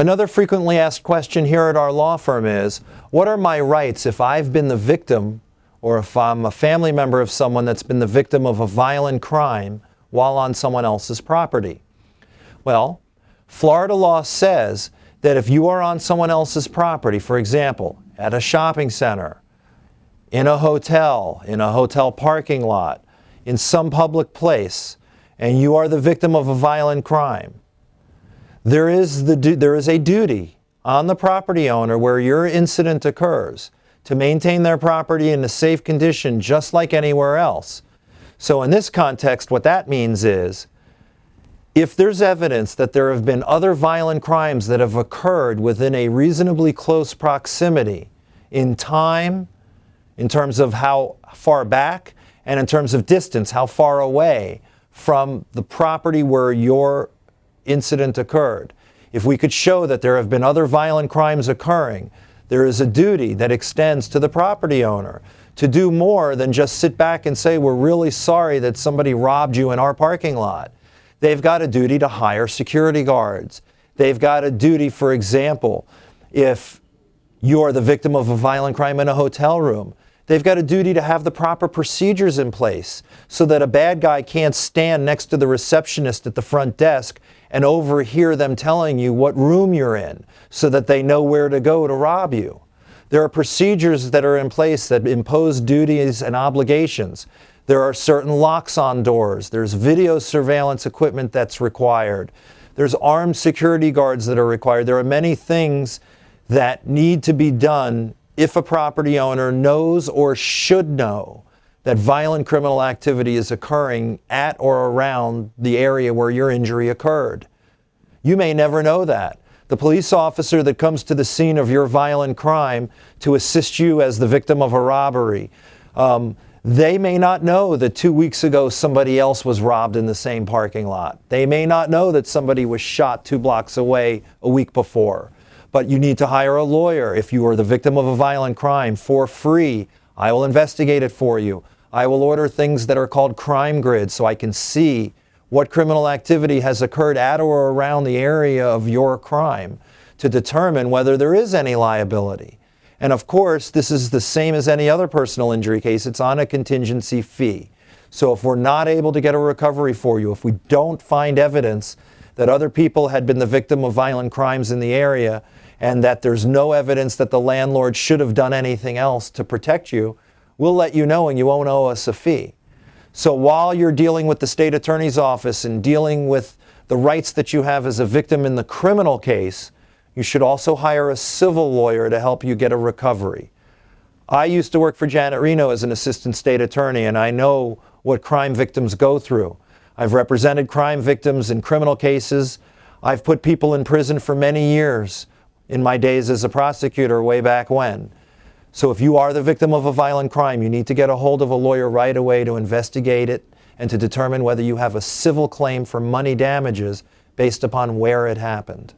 Another frequently asked question here at our law firm is, what are my rights if I've been the victim, or if I'm a family member of someone that's been the victim of a violent crime while on someone else's property? Well, Florida law says that if you are on someone else's property, for example, at a shopping center, in a hotel parking lot, in some public place, and you are the victim of a violent crime, there is a duty on the property owner where your incident occurs to maintain their property in a safe condition just like anywhere else. So in this context, what that means is, if there's evidence that there have been other violent crimes that have occurred within a reasonably close proximity in time, in terms of how far back, and in terms of distance, how far away from the property where your incident occurred, if we could show that there have been other violent crimes occurring, there is a duty that extends to the property owner to do more than just sit back and say, we're really sorry that somebody robbed you in our parking lot. They've got a duty to hire security guards. They've got a duty, for example, if you're the victim of a violent crime in a hotel room, they've got a duty to have the proper procedures in place so that a bad guy can't stand next to the receptionist at the front desk and overhear them telling you what room you're in so that they know where to go to rob you. There are procedures that are in place that impose duties and obligations. There are certain locks on doors. There's video surveillance equipment that's required. There's armed security guards that are required. There are many things that need to be done if a property owner knows or should know that violent criminal activity is occurring at or around the area where your injury occurred. You may never know that. The police officer that comes to the scene of your violent crime to assist you as the victim of a robbery, they may not know that 2 weeks ago somebody else was robbed in the same parking lot. They may not know that somebody was shot 2 blocks away a week before. But you need to hire a lawyer if you are the victim of a violent crime for free. I will investigate it for you. I will order things that are called crime grids so I can see what criminal activity has occurred at or around the area of your crime to determine whether there is any liability. And of course, this is the same as any other personal injury case. It's on a contingency fee. So if we're not able to get a recovery for you, if we don't find evidence that other people had been the victim of violent crimes in the area, and that there's no evidence that the landlord should have done anything else to protect you, we'll let you know and you won't owe us a fee. So while you're dealing with the state attorney's office and dealing with the rights that you have as a victim in the criminal case, you should also hire a civil lawyer to help you get a recovery. I used to work for Janet Reno as an assistant state attorney, and I know what crime victims go through. I've represented crime victims in criminal cases. I've put people in prison for many years in my days as a prosecutor way back when. So if you are the victim of a violent crime, you need to get a hold of a lawyer right away to investigate it and to determine whether you have a civil claim for money damages based upon where it happened.